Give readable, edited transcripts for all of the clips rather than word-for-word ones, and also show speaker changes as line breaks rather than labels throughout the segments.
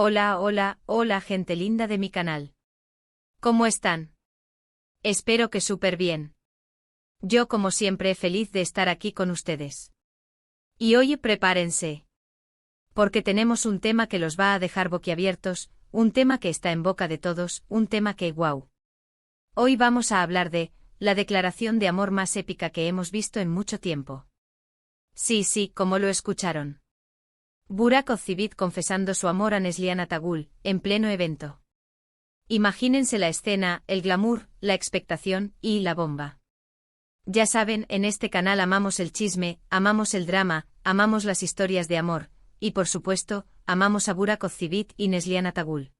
Hola gente linda de mi canal. ¿Cómo están? Espero que súper bien. Yo como siempre feliz de estar aquí con ustedes. Y hoy prepárense. Porque tenemos un tema que los va a dejar boquiabiertos, un tema que está en boca de todos, un tema que wow. Hoy vamos a hablar de la declaración de amor más épica que hemos visto en mucho tiempo. Sí, como lo escucharon. Burak Özçivit confesando su amor a Neslihan Atagül, en pleno evento. Imagínense la escena, el glamour, la expectación y la bomba. Ya saben, en este canal amamos el chisme, amamos el drama, amamos las historias de amor, y por supuesto, amamos a Burak Özçivit y Neslihan Atagül.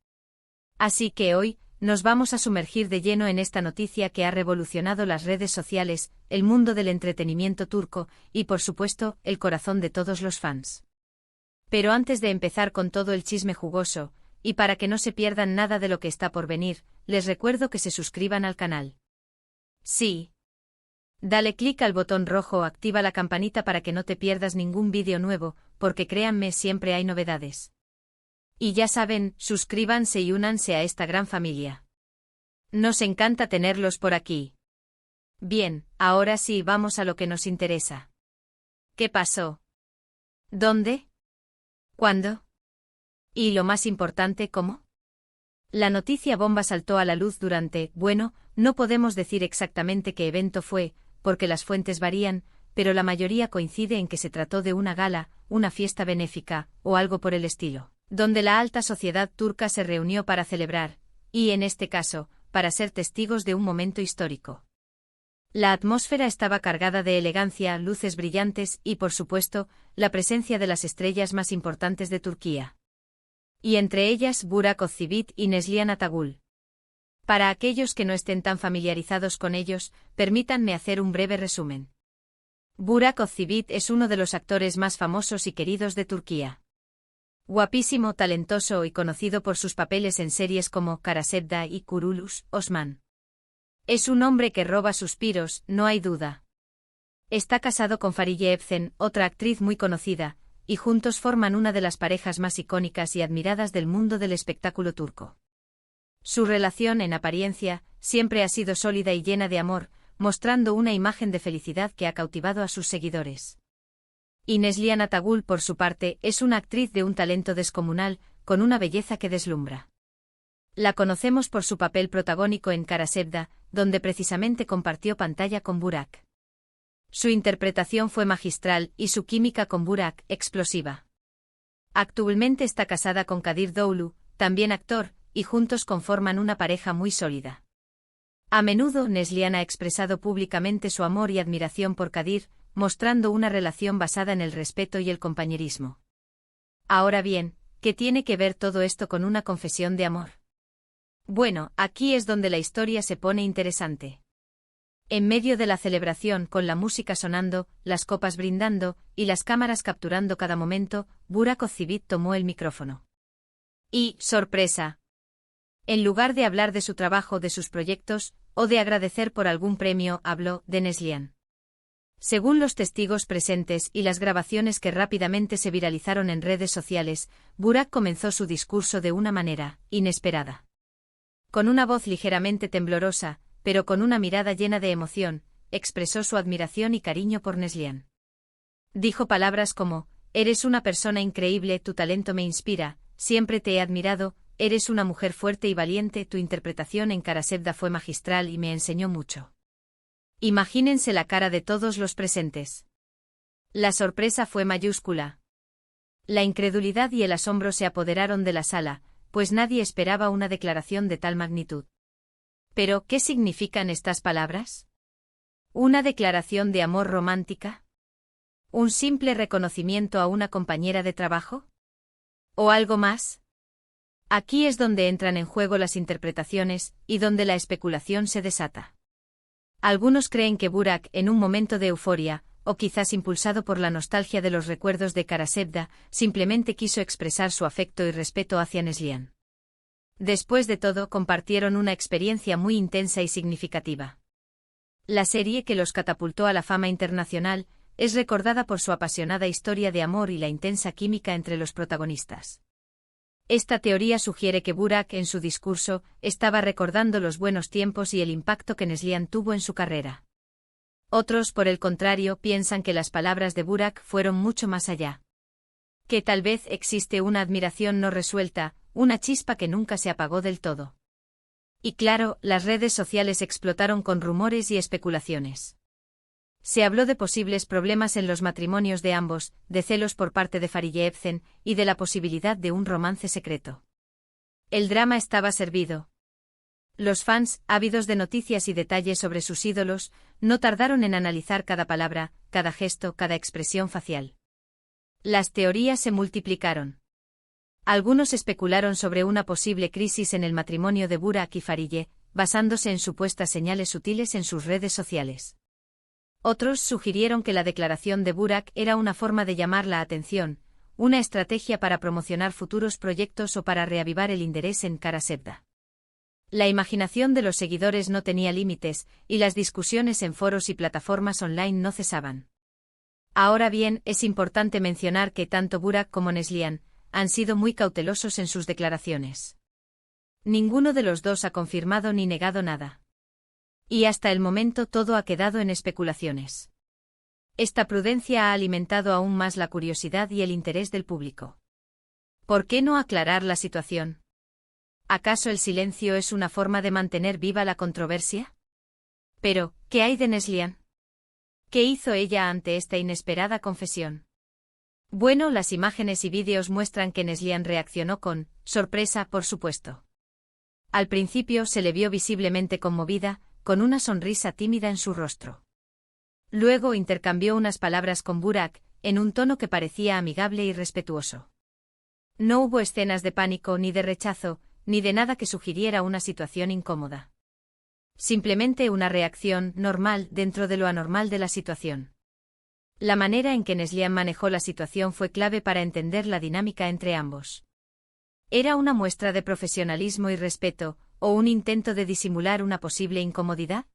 Así que hoy, nos vamos a sumergir de lleno en esta noticia que ha revolucionado las redes sociales, el mundo del entretenimiento turco, y por supuesto, el corazón de todos los fans. Pero antes de empezar con todo el chisme jugoso, y para que no se pierdan nada de lo que está por venir, les recuerdo que se suscriban al canal. Sí. Dale clic al botón rojo o activa la campanita para que no te pierdas ningún vídeo nuevo, porque créanme siempre hay novedades. Y ya saben, suscríbanse y únanse a esta gran familia. Nos encanta tenerlos por aquí. Bien, ahora sí vamos a lo que nos interesa. ¿Qué pasó? ¿Dónde? ¿Cuándo? Y lo más importante, ¿cómo? La noticia bomba saltó a la luz durante, no podemos decir exactamente qué evento fue, porque las fuentes varían, pero la mayoría coincide en que se trató de una gala, una fiesta benéfica, o algo por el estilo, donde la alta sociedad turca se reunió para celebrar, y en este caso, para ser testigos de un momento histórico. La atmósfera estaba cargada de elegancia, luces brillantes y, por supuesto, la presencia de las estrellas más importantes de Turquía. Y entre ellas Burak Özçivit y Neslihan Atagül. Para aquellos que no estén tan familiarizados con ellos, permítanme hacer un breve resumen. Burak Özçivit es uno de los actores más famosos y queridos de Turquía. Guapísimo, talentoso y conocido por sus papeles en series como Karasevda y Kuruluş Osman. Es un hombre que roba suspiros, no hay duda. Está casado con Fariye Evcen, otra actriz muy conocida, y juntos forman una de las parejas más icónicas y admiradas del mundo del espectáculo turco. Su relación, en apariencia, siempre ha sido sólida y llena de amor, mostrando una imagen de felicidad que ha cautivado a sus seguidores. Y Neslihan Atagül, por su parte, es una actriz de un talento descomunal, con una belleza que deslumbra. La conocemos por su papel protagónico en Karasevda, donde precisamente compartió pantalla con Burak. Su interpretación fue magistral y su química con Burak, explosiva. Actualmente está casada con Kadir Doğulu, también actor, y juntos conforman una pareja muy sólida. A menudo Neslihan ha expresado públicamente su amor y admiración por Kadir, mostrando una relación basada en el respeto y el compañerismo. Ahora bien, ¿qué tiene que ver todo esto con una confesión de amor? Bueno, aquí es donde la historia se pone interesante. En medio de la celebración, con la música sonando, las copas brindando, y las cámaras capturando cada momento, Burak Özçivit tomó el micrófono. Y, sorpresa. En lugar de hablar de su trabajo, de sus proyectos, o de agradecer por algún premio, habló de Neslihan. Según los testigos presentes y las grabaciones que rápidamente se viralizaron en redes sociales, Burak comenzó su discurso de una manera inesperada. Con una voz ligeramente temblorosa, pero con una mirada llena de emoción, expresó su admiración y cariño por Neslihan. Dijo palabras como: «Eres una persona increíble, tu talento me inspira, siempre te he admirado, eres una mujer fuerte y valiente, tu interpretación en Karasevda fue magistral y me enseñó mucho». Imagínense la cara de todos los presentes. La sorpresa fue mayúscula. La incredulidad y el asombro se apoderaron de la sala, pues nadie esperaba una declaración de tal magnitud. ¿Pero qué significan estas palabras? ¿Una declaración de amor romántica? ¿Un simple reconocimiento a una compañera de trabajo? ¿O algo más? Aquí es donde entran en juego las interpretaciones, y donde la especulación se desata. Algunos creen que Burak, en un momento de euforia, o quizás impulsado por la nostalgia de los recuerdos de Karasevda, simplemente quiso expresar su afecto y respeto hacia Neslihan. Después de todo, compartieron una experiencia muy intensa y significativa. La serie que los catapultó a la fama internacional es recordada por su apasionada historia de amor y la intensa química entre los protagonistas. Esta teoría sugiere que Burak, en su discurso, estaba recordando los buenos tiempos y el impacto que Neslihan tuvo en su carrera. Otros, por el contrario, piensan que las palabras de Burak fueron mucho más allá. Que tal vez existe una admiración no resuelta, una chispa que nunca se apagó del todo. Y claro, las redes sociales explotaron con rumores y especulaciones. Se habló de posibles problemas en los matrimonios de ambos, de celos por parte de Farideh Evcen, y de la posibilidad de un romance secreto. El drama estaba servido. Los fans, ávidos de noticias y detalles sobre sus ídolos, no tardaron en analizar cada palabra, cada gesto, cada expresión facial. Las teorías se multiplicaron. Algunos especularon sobre una posible crisis en el matrimonio de Burak y Farideh, basándose en supuestas señales sutiles en sus redes sociales. Otros sugirieron que la declaración de Burak era una forma de llamar la atención, una estrategia para promocionar futuros proyectos o para reavivar el interés en Kara Sevda. La imaginación de los seguidores no tenía límites, y las discusiones en foros y plataformas online no cesaban. Ahora bien, es importante mencionar que tanto Burak como Neslihan han sido muy cautelosos en sus declaraciones. Ninguno de los dos ha confirmado ni negado nada. Y hasta el momento todo ha quedado en especulaciones. Esta prudencia ha alimentado aún más la curiosidad y el interés del público. ¿Por qué no aclarar la situación? ¿Acaso el silencio es una forma de mantener viva la controversia? Pero, ¿qué hay de Neslihan? ¿Qué hizo ella ante esta inesperada confesión? Bueno, las imágenes y vídeos muestran que Neslihan reaccionó con sorpresa, por supuesto. Al principio se le vio visiblemente conmovida, con una sonrisa tímida en su rostro. Luego intercambió unas palabras con Burak, en un tono que parecía amigable y respetuoso. No hubo escenas de pánico ni de rechazo, ni de nada que sugiriera una situación incómoda. Simplemente una reacción normal dentro de lo anormal de la situación. La manera en que Neslihan manejó la situación fue clave para entender la dinámica entre ambos. ¿Era una muestra de profesionalismo y respeto, o un intento de disimular una posible incomodidad?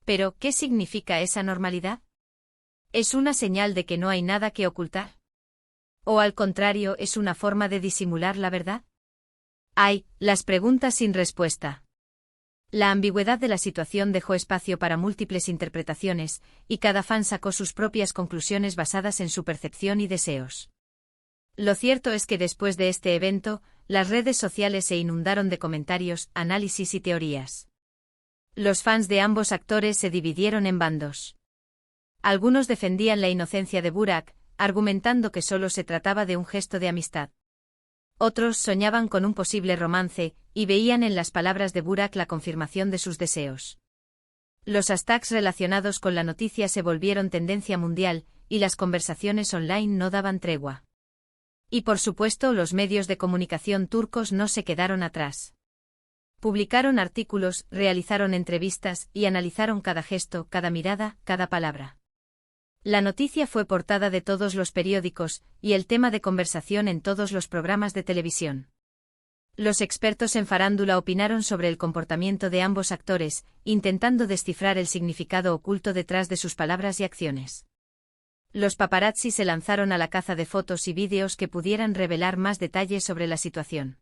Pero, ¿qué significa esa normalidad? ¿Es una señal de que no hay nada que ocultar? ¿O al contrario, es una forma de disimular la verdad? Hay, las preguntas sin respuesta. La ambigüedad de la situación dejó espacio para múltiples interpretaciones, y cada fan sacó sus propias conclusiones basadas en su percepción y deseos. Lo cierto es que después de este evento, las redes sociales se inundaron de comentarios, análisis y teorías. Los fans de ambos actores se dividieron en bandos. Algunos defendían la inocencia de Burak, argumentando que solo se trataba de un gesto de amistad. Otros soñaban con un posible romance, y veían en las palabras de Burak la confirmación de sus deseos. Los hashtags relacionados con la noticia se volvieron tendencia mundial, y las conversaciones online no daban tregua. Y por supuesto los medios de comunicación turcos no se quedaron atrás. Publicaron artículos, realizaron entrevistas y analizaron cada gesto, cada mirada, cada palabra. La noticia fue portada de todos los periódicos, y el tema de conversación en todos los programas de televisión. Los expertos en farándula opinaron sobre el comportamiento de ambos actores, intentando descifrar el significado oculto detrás de sus palabras y acciones. Los paparazzi se lanzaron a la caza de fotos y vídeos que pudieran revelar más detalles sobre la situación.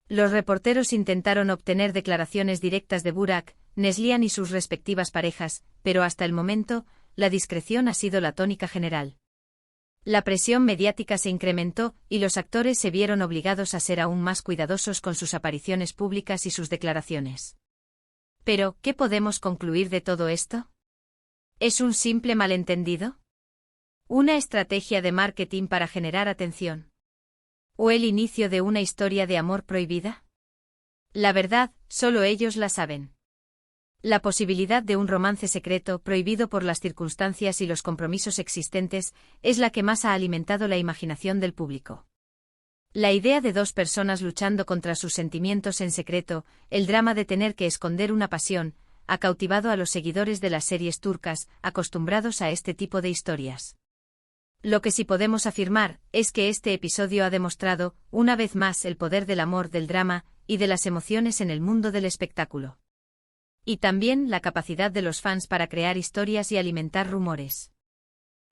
Los reporteros intentaron obtener declaraciones directas de Burak, Neslihan y sus respectivas parejas, pero hasta el momento, la discreción ha sido la tónica general. La presión mediática se incrementó, y los actores se vieron obligados a ser aún más cuidadosos con sus apariciones públicas y sus declaraciones. Pero, ¿qué podemos concluir de todo esto? ¿Es un simple malentendido? ¿Una estrategia de marketing para generar atención? ¿O el inicio de una historia de amor prohibida? La verdad, solo ellos la saben. La posibilidad de un romance secreto prohibido por las circunstancias y los compromisos existentes es la que más ha alimentado la imaginación del público. La idea de dos personas luchando contra sus sentimientos en secreto, el drama de tener que esconder una pasión, ha cautivado a los seguidores de las series turcas, acostumbrados a este tipo de historias. Lo que sí podemos afirmar es que este episodio ha demostrado, una vez más, el poder del amor, del drama y de las emociones en el mundo del espectáculo. Y también la capacidad de los fans para crear historias y alimentar rumores.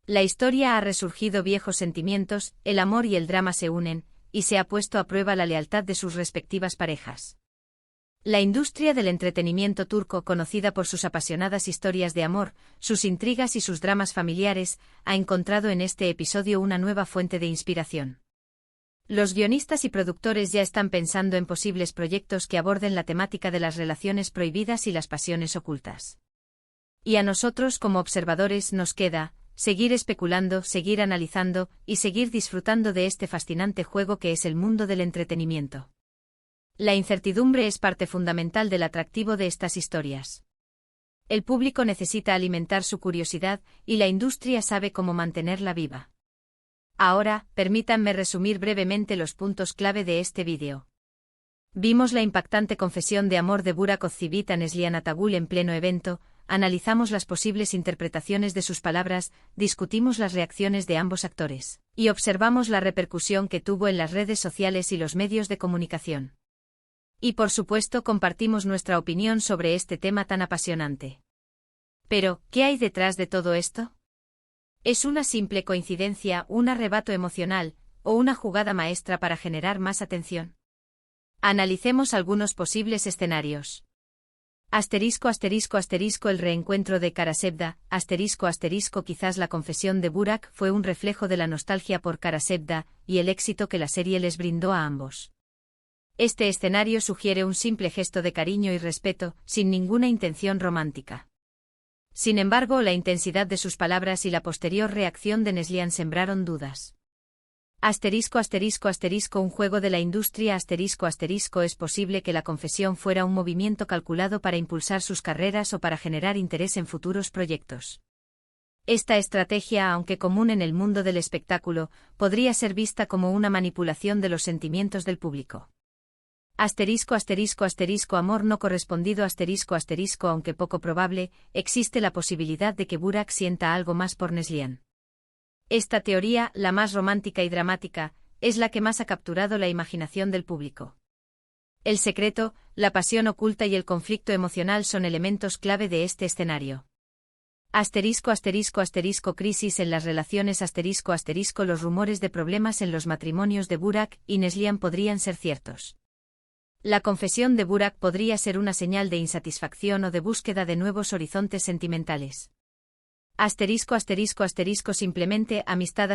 La historia ha resurgido viejos sentimientos, el amor y el drama se unen, y se ha puesto a prueba la lealtad de sus respectivas parejas. La industria del entretenimiento turco, conocida por sus apasionadas historias de amor, sus intrigas y sus dramas familiares, ha encontrado en este episodio una nueva fuente de inspiración. Los guionistas y productores ya están pensando en posibles proyectos que aborden la temática de las relaciones prohibidas y las pasiones ocultas. Y a nosotros como observadores nos queda seguir especulando, seguir analizando y seguir disfrutando de este fascinante juego que es el mundo del entretenimiento. La incertidumbre es parte fundamental del atractivo de estas historias. El público necesita alimentar su curiosidad y la industria sabe cómo mantenerla viva. Ahora, permítanme resumir brevemente los puntos clave de este vídeo. Vimos la impactante confesión de amor de Burak Özçivit a Neslihan Atagül en pleno evento, analizamos las posibles interpretaciones de sus palabras, discutimos las reacciones de ambos actores, y observamos la repercusión que tuvo en las redes sociales y los medios de comunicación. Y por supuesto compartimos nuestra opinión sobre este tema tan apasionante. Pero, ¿qué hay detrás de todo esto? ¿Es una simple coincidencia, un arrebato emocional, o una jugada maestra para generar más atención? Analicemos algunos posibles escenarios. El reencuentro de Karasevda, quizás la confesión de Burak fue un reflejo de la nostalgia por Karasevda y el éxito que la serie les brindó a ambos. Este escenario sugiere un simple gesto de cariño y respeto, sin ninguna intención romántica. Sin embargo, la intensidad de sus palabras y la posterior reacción de Neslihan sembraron dudas. Un juego de la industria es posible que la confesión fuera un movimiento calculado para impulsar sus carreras o para generar interés en futuros proyectos. Esta estrategia, aunque común en el mundo del espectáculo, podría ser vista como una manipulación de los sentimientos del público. Amor no correspondido aunque poco probable, existe la posibilidad de que Burak sienta algo más por Neslihan. Esta teoría, la más romántica y dramática, es la que más ha capturado la imaginación del público. El secreto, la pasión oculta y el conflicto emocional son elementos clave de este escenario. Crisis en las relaciones los rumores de problemas en los matrimonios de Burak y Neslihan podrían ser ciertos. La confesión de Burak podría ser una señal de insatisfacción o de búsqueda de nuevos horizontes sentimentales. Simplemente amistad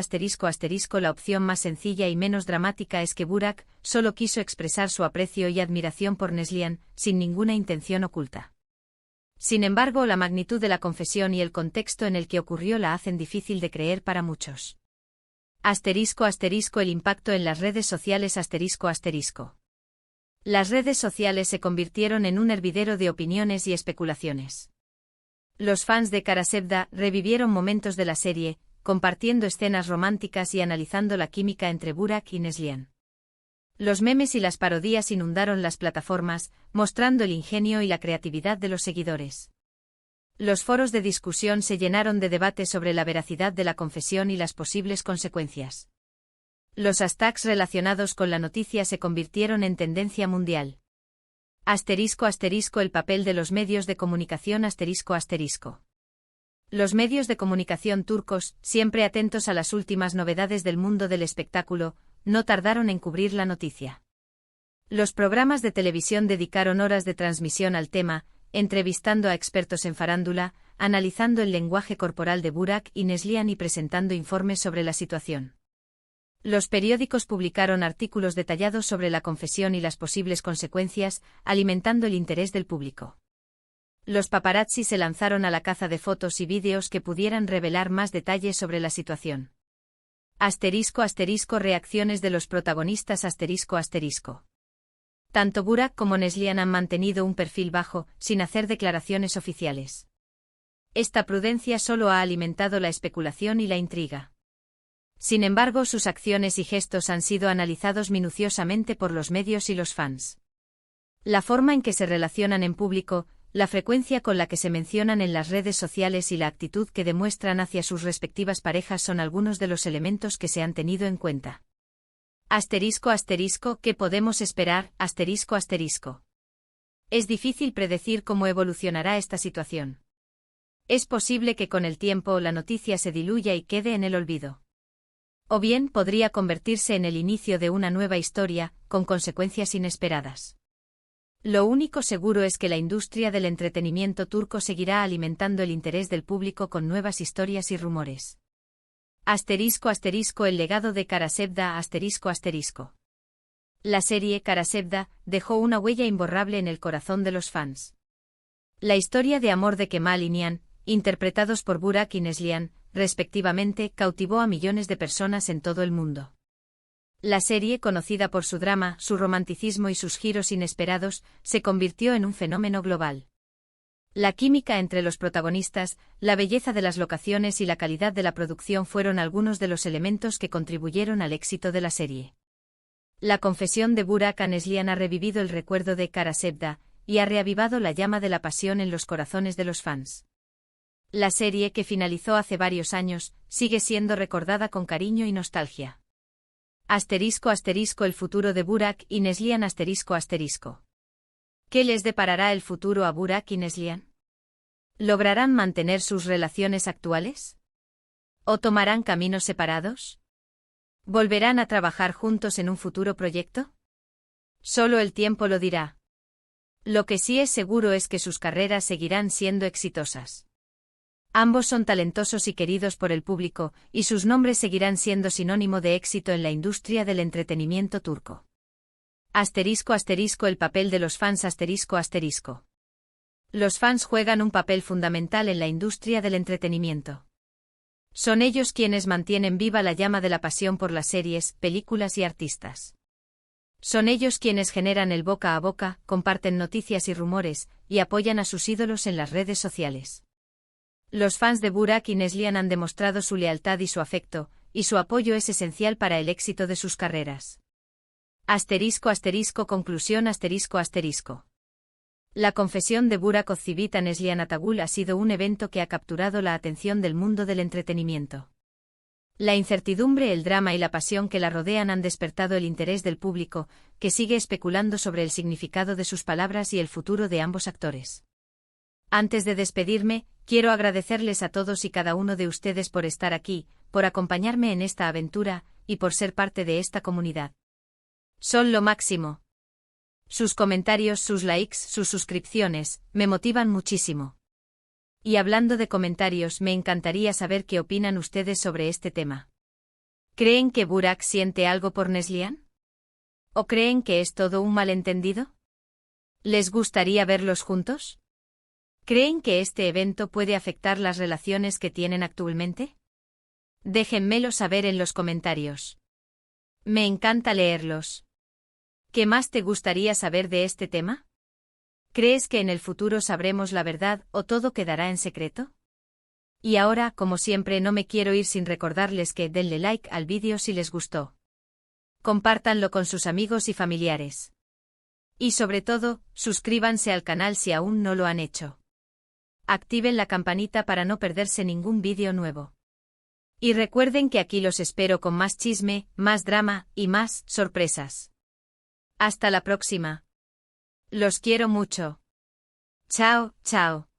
la opción más sencilla y menos dramática es que Burak solo quiso expresar su aprecio y admiración por Neslihan, sin ninguna intención oculta. Sin embargo, la magnitud de la confesión y el contexto en el que ocurrió la hacen difícil de creer para muchos. El impacto en las redes sociales Las redes sociales se convirtieron en un hervidero de opiniones y especulaciones. Los fans de Karasevda revivieron momentos de la serie, compartiendo escenas románticas y analizando la química entre Burak y Neslihan. Los memes y las parodias inundaron las plataformas, mostrando el ingenio y la creatividad de los seguidores. Los foros de discusión se llenaron de debates sobre la veracidad de la confesión y las posibles consecuencias. Los hashtags relacionados con la noticia se convirtieron en tendencia mundial. El papel de los medios de comunicación Los medios de comunicación turcos, siempre atentos a las últimas novedades del mundo del espectáculo, no tardaron en cubrir la noticia. Los programas de televisión dedicaron horas de transmisión al tema, entrevistando a expertos en farándula, analizando el lenguaje corporal de Burak y Neslihan y presentando informes sobre la situación. Los periódicos publicaron artículos detallados sobre la confesión y las posibles consecuencias, alimentando el interés del público. Los paparazzi se lanzaron a la caza de fotos y vídeos que pudieran revelar más detalles sobre la situación. Reacciones de los protagonistas Tanto Burak como Neslihan han mantenido un perfil bajo, sin hacer declaraciones oficiales. Esta prudencia solo ha alimentado la especulación y la intriga. Sin embargo, sus acciones y gestos han sido analizados minuciosamente por los medios y los fans. La forma en que se relacionan en público, la frecuencia con la que se mencionan en las redes sociales y la actitud que demuestran hacia sus respectivas parejas son algunos de los elementos que se han tenido en cuenta. ¿Qué podemos esperar? Es difícil predecir cómo evolucionará esta situación. Es posible que con el tiempo la noticia se diluya y quede en el olvido. O bien podría convertirse en el inicio de una nueva historia, con consecuencias inesperadas. Lo único seguro es que la industria del entretenimiento turco seguirá alimentando el interés del público con nuevas historias y rumores. *** El legado de Karasevda ***. La serie Karasevda dejó una huella imborrable en el corazón de los fans. La historia de amor de Kemal y Nihan, interpretados por Burak y Neslihan, respectivamente, cautivó a millones de personas en todo el mundo. La serie, conocida por su drama, su romanticismo y sus giros inesperados, se convirtió en un fenómeno global. La química entre los protagonistas, la belleza de las locaciones y la calidad de la producción fueron algunos de los elementos que contribuyeron al éxito de la serie. La confesión de Burak a Neslihan ha revivido el recuerdo de Karasevda y ha reavivado la llama de la pasión en los corazones de los fans. La serie, que finalizó hace varios años, sigue siendo recordada con cariño y nostalgia. *** El futuro de Burak y Neslihan ***. ¿Qué les deparará el futuro a Burak y Neslihan? ¿Lograrán mantener sus relaciones actuales? ¿O tomarán caminos separados? ¿Volverán a trabajar juntos en un futuro proyecto? Solo el tiempo lo dirá. Lo que sí es seguro es que sus carreras seguirán siendo exitosas. Ambos son talentosos y queridos por el público, y sus nombres seguirán siendo sinónimo de éxito en la industria del entretenimiento turco. El papel de los fans ***. Los fans juegan un papel fundamental en la industria del entretenimiento. Son ellos quienes mantienen viva la llama de la pasión por las series, películas y artistas. Son ellos quienes generan el boca a boca, comparten noticias y rumores, y apoyan a sus ídolos en las redes sociales. Los fans de Burak y Neslihan han demostrado su lealtad y su afecto, y su apoyo es esencial para el éxito de sus carreras. Conclusión ***. La confesión de Burak Özçivit a Neslihan Atagül ha sido un evento que ha capturado la atención del mundo del entretenimiento. La incertidumbre, el drama y la pasión que la rodean han despertado el interés del público, que sigue especulando sobre el significado de sus palabras y el futuro de ambos actores. Antes de despedirme, quiero agradecerles a todos y cada uno de ustedes por estar aquí, por acompañarme en esta aventura, y por ser parte de esta comunidad. Son lo máximo. Sus comentarios, sus likes, sus suscripciones, me motivan muchísimo. Y hablando de comentarios, me encantaría saber qué opinan ustedes sobre este tema. ¿Creen que Burak siente algo por Neslihan? ¿O creen que es todo un malentendido? ¿Les gustaría verlos juntos? ¿Creen que este evento puede afectar las relaciones que tienen actualmente? Déjenmelo saber en los comentarios. Me encanta leerlos. ¿Qué más te gustaría saber de este tema? ¿Crees que en el futuro sabremos la verdad o todo quedará en secreto? Y ahora, como siempre, no me quiero ir sin recordarles que denle like al vídeo si les gustó. Compártanlo con sus amigos y familiares. Y sobre todo, suscríbanse al canal si aún no lo han hecho. Activen la campanita para no perderse ningún vídeo nuevo. Y recuerden que aquí los espero con más chisme, más drama y más sorpresas. Hasta la próxima. Los quiero mucho. Chao, chao.